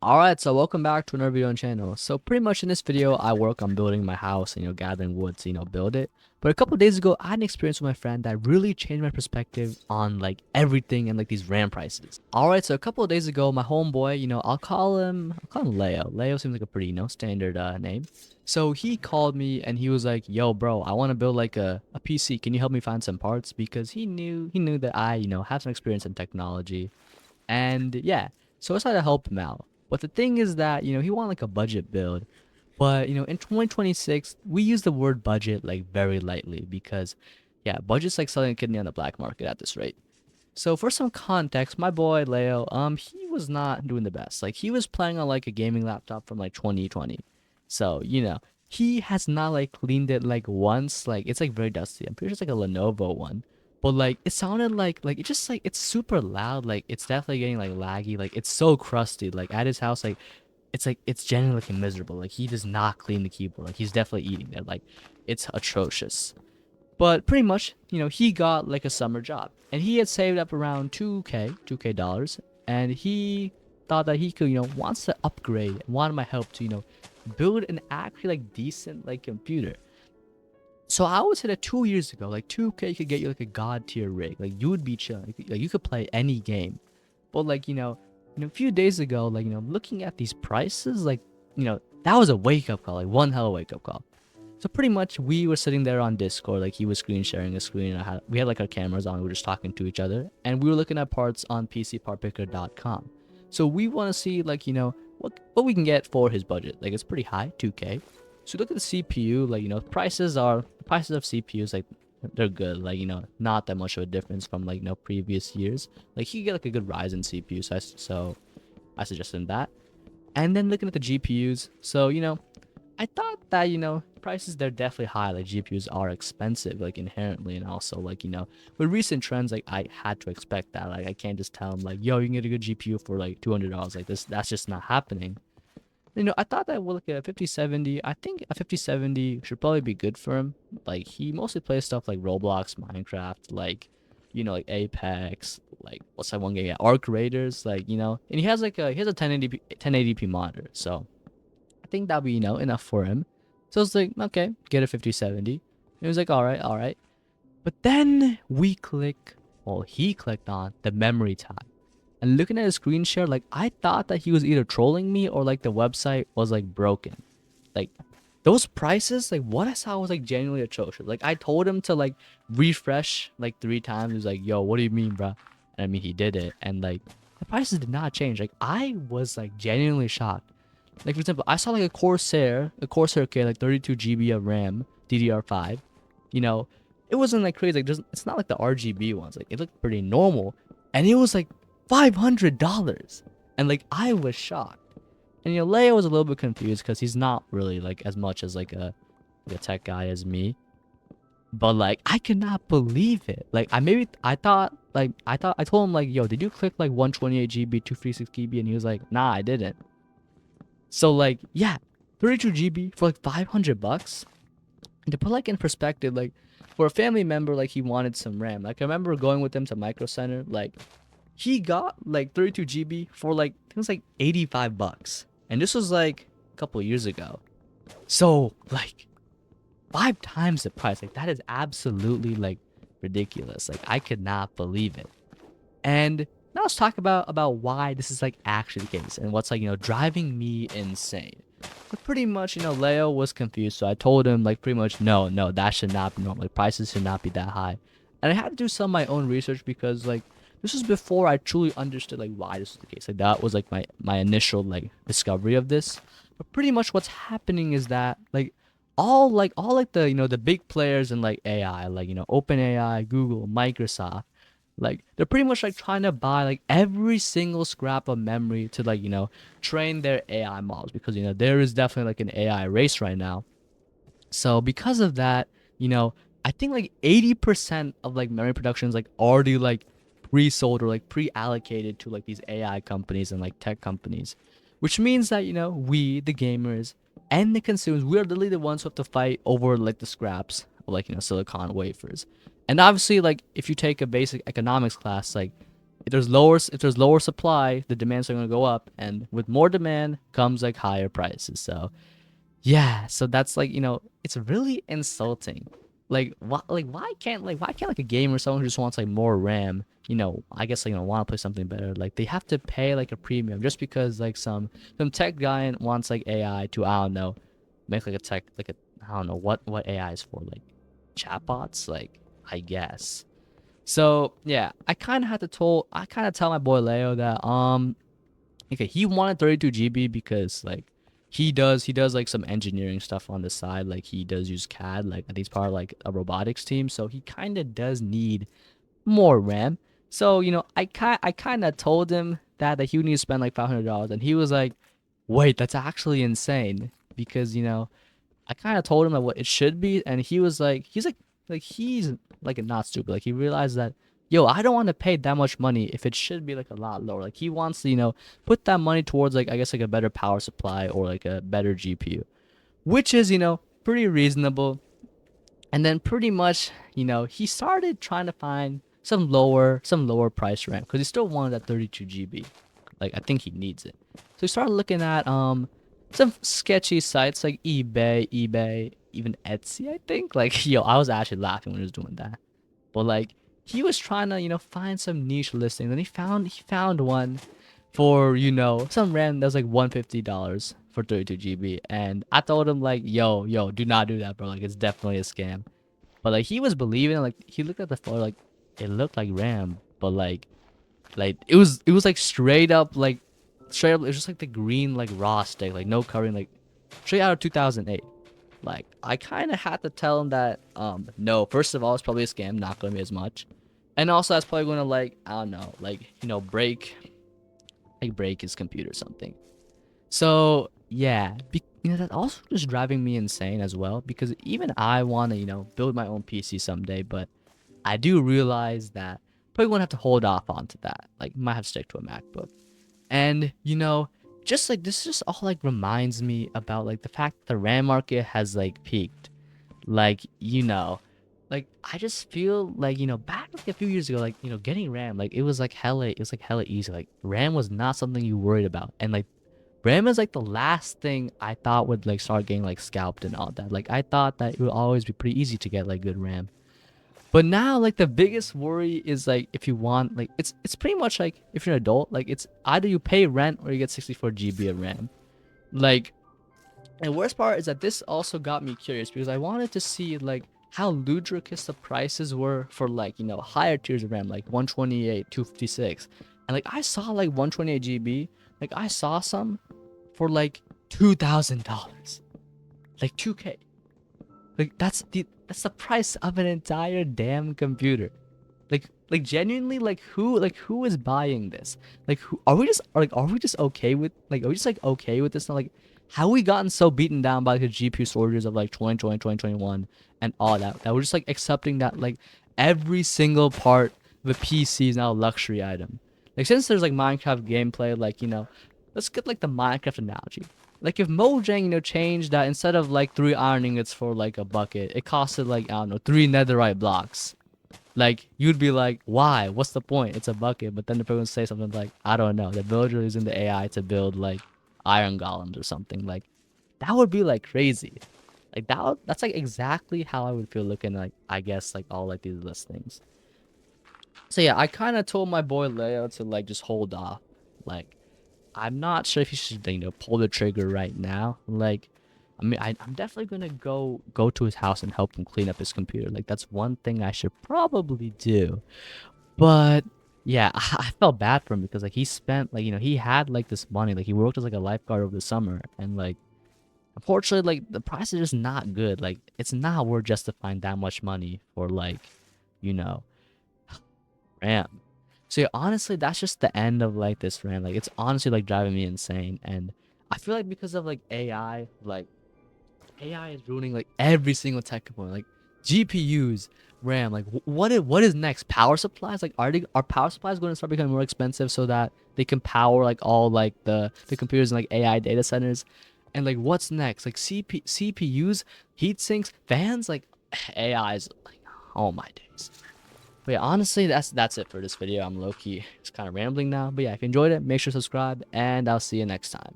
Alright, so welcome back to another video on the channel. So pretty much in this video, I work on building my house and, gathering wood to, build it. But a couple of days ago, I had an experience with my friend that really changed my perspective on, like, everything and, like, these RAM prices. Alright, so a couple of days ago, my homeboy, I'll call him Leo. Leo seems like a pretty, standard, name. So he called me and he was like, yo, bro, I want to build, like, a PC. Can you help me find some parts? Because he knew that I, have some experience in technology. And yeah, so I decided to help him out. But the thing is that, he wanted like a budget build. But, in 2026, we use the word budget like very lightly because, yeah, budget's like selling a kidney on the black market at this rate. So for some context, my boy Leo, he was not doing the best. Like he was playing on like a gaming laptop from like 2020. So, he has not like cleaned it like once. Like it's like very dusty. I'm pretty sure it's like a Lenovo one. But like it sounded like it just like it's super loud. Like it's definitely getting like laggy. Like it's so crusty. Like at his house, like it's genuinely looking miserable. Like he does not clean the keyboard. Like he's definitely eating it. Like it's atrocious. But pretty much, he got like a summer job and he had saved up around 2K dollars, and he thought that he could, wants to upgrade and wanted my help to, build an actually like decent like computer. So I always said that 2 years ago, like 2K could get you like a god tier rig. Like you would be chilling. Like you could play any game. But like, a few days ago, like, looking at these prices, like, that was a wake up call, like one hell of a wake up call. So pretty much we were sitting there on Discord, like he was screen sharing a screen. And we had like our cameras on, we were just talking to each other, and we were looking at parts on PCPartPicker.com. So we want to see like, what we can get for his budget. Like it's pretty high, 2K. So look at the CPU, like, prices of CPUs, like they're good, like, not that much of a difference from like, previous years. Like he could get like a good Ryzen CPU, so I suggested him that. And then looking at the GPUs, so I thought that, prices they're definitely high. Like GPUs are expensive, like inherently, and also like, with recent trends, like I had to expect that. Like I can't just tell them like, yo, you can get a good GPU for like $200. Like that's just not happening. I thought that with like a 5070, I think a 5070 should probably be good for him. Like he mostly plays stuff like Roblox, Minecraft, like like Apex, like what's that one game? Yeah, Arc Raiders, like and he has a 1080p monitor, so I think that'll be enough for him. So it's like, okay, get a 5070. And he was like, all right, all right. But then he clicked on the memory tab. And looking at his screen share, like I thought that he was either trolling me or like the website was like broken. Like those prices, like what I saw was like genuinely atrocious. Like I told him to like refresh like 3 times. He was like, yo, what do you mean, bro? And I mean, he did it. And like the prices did not change. Like I was like genuinely shocked. Like for example, I saw like a Corsair K, like 32 GB of RAM, DDR5. It wasn't like crazy. Like it's not like the RGB ones. Like it looked pretty normal, and it was like $500, and like I was shocked. And Leo was a little bit confused because he's not really like as much as like a tech guy as me. But like I could not believe it. Like I told him like, yo, did you click like 128 GB, 256 GB? And he was like, nah, I didn't. So like, yeah, 32 GB for like $500. And to put like in perspective, like for a family member, like he wanted some RAM. Like I remember going with him to Micro Center, like he got like 32 GB for like I think it was like $85. And this was like a couple years ago. So like 5 times the price. Like that is absolutely like ridiculous. Like I could not believe it. And now let's talk about why this is like actually the case and what's like driving me insane. But pretty much Leo was confused, so I told him like pretty much no, that should not be normal. Like prices should not be that high. And I had to do some of my own research because like this was before I truly understood like why this was the case. Like that was like my initial like discovery of this. But pretty much what's happening is that like all the the big players in like AI, like OpenAI, Google, Microsoft, like they're pretty much like trying to buy like every single scrap of memory to like train their AI models, because there is definitely like an AI race right now. So because of that, I think like 80% of like memory production is like already like pre-sold or like pre-allocated to like these AI companies and like tech companies, which means that we the gamers and the consumers, we're literally the ones who have to fight over like the scraps of like silicon wafers. And obviously, like if you take a basic economics class, like if there's lower supply, the demands are gonna go up, and with more demand comes like higher prices. So yeah, so that's like, it's really insulting. Why can't like a gamer or someone who just wants like more RAM, I guess like want to play something better, like they have to pay like a premium just because like some tech guy wants like AI to, I don't know, make like a tech like a, I don't know what AI is for, like chatbots, like, I guess. So yeah, I kind of tell my boy Leo that okay, he wanted 32 GB because like he does like some engineering stuff on the side, like he does use CAD, like, and he's part of like a robotics team, so he kind of does need more RAM. So I kind of told him that he would need to spend like $500, and he was like, wait, that's actually insane, because I kind of told him like what it should be, and he's like not stupid. Like he realized that, yo, I don't want to pay that much money if it should be like a lot lower. Like he wants to, put that money towards like, I guess, like a better power supply or like a better GPU, which is pretty reasonable. And then pretty much, he started trying to find some lower price RAM because he still wanted that 32 GB. Like I think he needs it. So he started looking at some sketchy sites like eBay, even Etsy, I think. Like, yo, I was actually laughing when he was doing that. But like he was trying to, find some niche listings, and he found one for, some RAM that was like $150 for 32 GB. And I told him like, yo, do not do that, bro. Like it's definitely a scam. But like he was believing, like he looked at the photo, like it looked like RAM, but like it was like straight up, it was just like the green like raw steak, like no covering, like straight out of 2008. Like I kind of had to tell him that no, first of all, it's probably a scam, not going to be as much, and also that's probably going to, like, I don't know, like break his computer or something. So yeah, that also just driving me insane as well, because even I want to build my own PC someday, but I do realize that probably gonna have to hold off onto that. Like might have to stick to a MacBook. And just like this just all like reminds me about like the fact that the RAM market has like peaked. Like, like I just feel like, back like a few years ago, like, getting RAM, like it was like hella easy. Like RAM was not something you worried about. And like RAM is like the last thing I thought would like start getting like scalped and all that. Like I thought that it would always be pretty easy to get like good RAM. But now, like, the biggest worry is like if you want, like, it's pretty much like if you're an adult, like it's either you pay rent or you get 64 GB of RAM. Like, and the worst part is that this also got me curious because I wanted to see like how ludicrous the prices were for like higher tiers of RAM, like 128, 256, and like I saw like 128 GB, like I saw some for like $2,000, like 2K. Like that's the price of an entire damn computer. Like genuinely, like who is buying this? Like who are we just okay with, like, are we just like okay with this now? Like how we gotten so beaten down by the GPU shortages of like 2020, 2021 and all that we're just like accepting that like every single part of a PC is now a luxury item. Like since there's like Minecraft gameplay, like let's get like the Minecraft analogy. Like if Mojang, changed that instead of like 3 iron ingots for like a bucket, it costed like, I don't know, 3 netherite blocks. Like you'd be like, why? What's the point? It's a bucket. But then the person would say something like, I don't know, the villager is in the AI to build like iron golems or something. Like that would be like crazy. Like that's like exactly how I would feel looking like, I guess, like all like these listings. So yeah, I kind of told my boy Leo to like just hold off. Like I'm not sure if you should, pull the trigger right now. Like, I mean, I'm definitely gonna go to his house and help him clean up his computer. Like, that's one thing I should probably do. But yeah, I felt bad for him because like he spent like he had like this money. Like he worked as like a lifeguard over the summer, and like unfortunately, like the price is just not good. Like it's not worth justifying that much money for like, you know, RAM. So yeah, honestly, that's just the end of like this rant. Like it's honestly like driving me insane, and I feel like because of like AI, like AI is ruining like every single tech component, like GPUs, RAM. Like what is next? Power supplies? Like are power supplies going to start becoming more expensive so that they can power like all like the computers and like AI data centers? And like what's next? Like CPUs, heat sinks, fans, like AI's like, oh my days. But yeah, honestly, that's it for this video. I'm low-key just kind of rambling now. But yeah, if you enjoyed it, make sure to subscribe, and I'll see you next time.